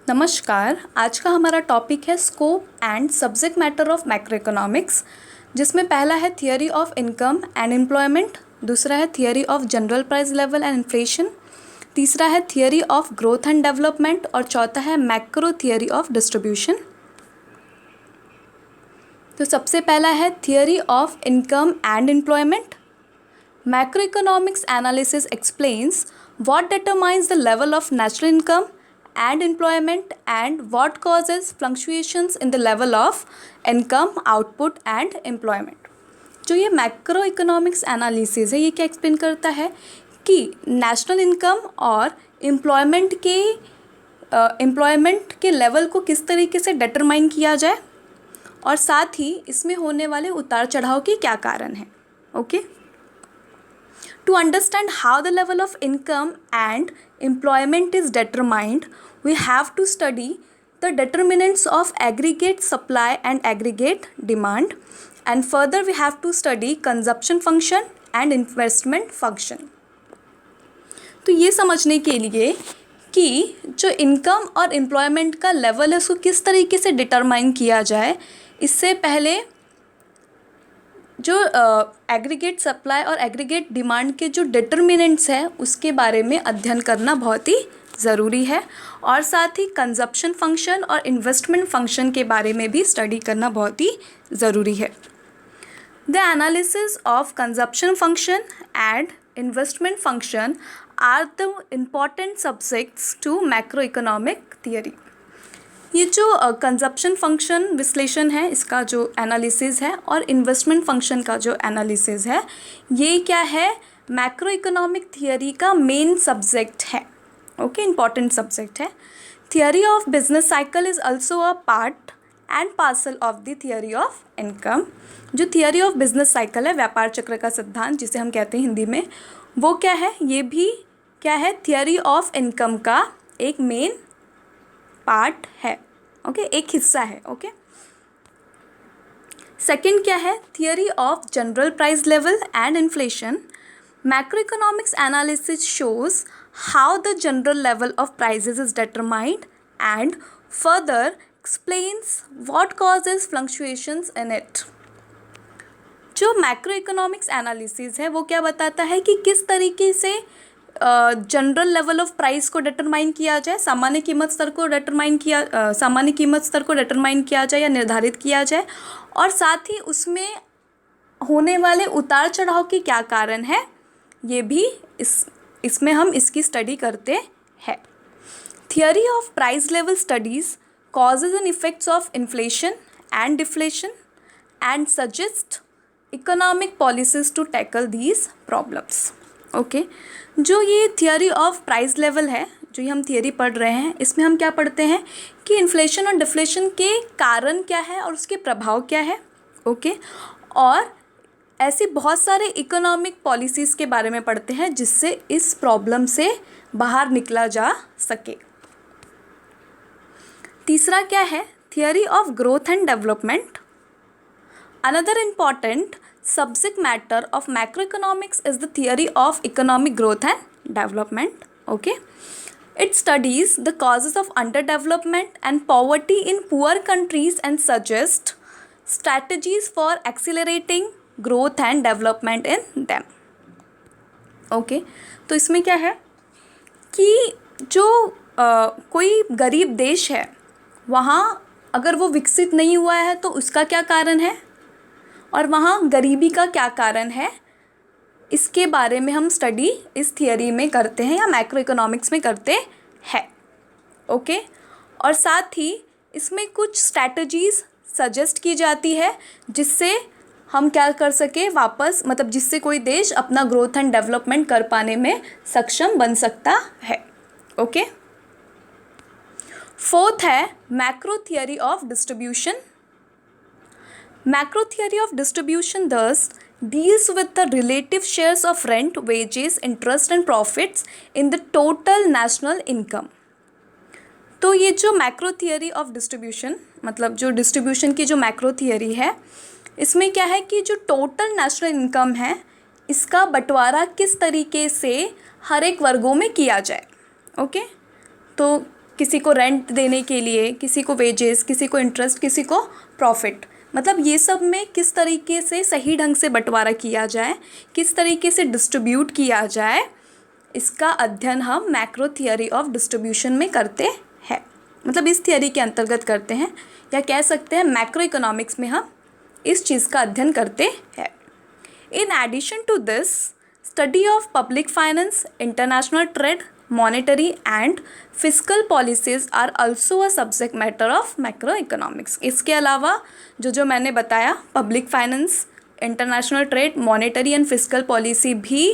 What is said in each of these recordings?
नमस्कार। आज का हमारा टॉपिक है scope and subject matter of macro economics, जिसमें पहला है theory of income and employment, दूसरा है theory of general price level and inflation, तीसरा है theory of growth and development और चौथा है मैक्रो थियरी ऑफ डिस्ट्रीब्यूशन। तो सबसे पहला है theory of income and employment. Macroeconomics analysis explains what determines the level of national income and employment and what causes fluctuations in the level of income, output and employment। जो ये macro economics analysis है, ये क्या explain करता है कि national income और employment के लेवल को किस तरीके से डिटरमाइन किया जाए और साथ ही इसमें होने वाले उतार चढ़ाव के क्या कारण हैं। Okay, To understand how the level of income and employment is determined, we have to study the determinants of aggregate supply and aggregate demand, and further we have to study consumption function and investment function। तो ये समझने के लिए कि जो income और employment का level है उसको किस तरीके से डिटरमाइन किया जाए, इससे पहले जो एग्रीगेट सप्लाई और एग्रीगेट डिमांड के जो डिटर्मिनेंट्स हैं उसके बारे में अध्ययन करना बहुत ही ज़रूरी है और साथ ही कंजप्शन फंक्शन और इन्वेस्टमेंट फंक्शन के बारे में भी स्टडी करना बहुत ही ज़रूरी है। The analysis of consumption function and investment function are the important subjects to macro economic theory. ये जो कंजप्शन फंक्शन विश्लेषण है, इसका जो एनालिसिस है और इन्वेस्टमेंट फंक्शन का जो एनालिसिस है, ये क्या है, मैक्रो इकोनॉमिक थियरी का मेन सब्जेक्ट है। ओके, इम्पॉर्टेंट सब्जेक्ट है। Theory of business cycle is also a part and parcel of the theory of income. जो थियरी ऑफ बिजनेस साइकिल है, व्यापार चक्र का सिद्धांत जिसे हम कहते हैं हिंदी में, वो क्या है, ये भी क्या है, थियरी ऑफ इनकम का एक मेन पार्ट है। ओके, एक हिस्सा है। ओके, सेकंड क्या है, theory of general price level and inflation. Macro economics analysis shows how the general level of prices is determined and further explains what causes fluctuations in it. जो macro economics analysis है वो क्या बताता है कि किस तरीके से जनरल लेवल ऑफ प्राइस को डिटरमाइन किया जाए, सामान्य कीमत स्तर को डिटरमाइन किया जाए या निर्धारित किया जाए, और साथ ही उसमें होने वाले उतार चढ़ाव के क्या कारण है, ये भी इसमें हम इसकी स्टडी करते हैं। Theory of price level studies causes and effects of inflation and deflation and suggest economic policies to tackle these problems. Okay, जो ये थियरी ऑफ प्राइस लेवल है, जो ये हम थियरी पढ़ रहे हैं, इसमें हम क्या पढ़ते हैं कि इन्फ्लेशन और डिफ्लेशन के कारण क्या है और उसके प्रभाव क्या है। ओके, और ऐसी बहुत सारे इकोनॉमिक पॉलिसीज़ के बारे में पढ़ते हैं जिससे इस प्रॉब्लम से बाहर निकला जा सके। तीसरा क्या है, theory of growth and development. Another important subject matter of macroeconomics is the theory of economic growth and development. Okay, it studies the causes of underdevelopment and poverty in poor countries and suggests strategies for accelerating growth and development in them. Okay, तो इसमें क्या है कि जो कोई गरीब देश है वहाँ अगर वो विकसित नहीं हुआ है तो उसका क्या कारण है और वहाँ गरीबी का क्या कारण है, इसके बारे में हम स्टडी इस थियरी में करते हैं या मैक्रो इकोनॉमिक्स में करते हैं। ओके, और साथ ही इसमें कुछ स्ट्रैटेजीज़ सजेस्ट की जाती है जिससे हम क्या कर सके वापस, मतलब जिससे कोई देश अपना ग्रोथ एंड डेवलपमेंट कर पाने में सक्षम बन सकता है। ओके, फोर्थ है macro theory of distribution. Macro theory of distribution thus deals with the relative shares of rent, wages, interest and profits in the total national income। तो ये जो मैक्रो थियरी ऑफ डिस्ट्रीब्यूशन, मतलब जो distribution की जो macro theory है, इसमें क्या है कि जो टोटल नेशनल इनकम है इसका बंटवारा किस तरीके से हर एक वर्गों में किया जाए। ओके, तो किसी को रेंट देने के लिए, किसी को वेजेस, किसी को इंटरेस्ट, किसी को प्रॉफिट। मतलब ये सब में किस तरीके से सही ढंग से बंटवारा किया जाए, किस तरीके से डिस्ट्रीब्यूट किया जाए, इसका अध्ययन हम मैक्रो थियरी ऑफ डिस्ट्रीब्यूशन में करते हैं। मतलब इस थियरी के अंतर्गत करते हैं, या कह सकते हैं मैक्रो इकोनॉमिक्स में हम इस चीज़ का अध्ययन करते हैं। In addition to this, study of public finance, international trade, monetary and fiscal policies are also a subject matter of macro economics. इसके अलावा जो मैंने बताया, public finance, international trade, monetary and fiscal policy भी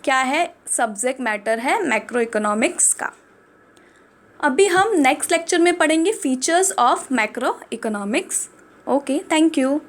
क्या है, सब्जेक्ट मैटर है macro economics का। अभी हम नेक्स्ट लेक्चर में पढ़ेंगे features of macro economics. Okay, thank you.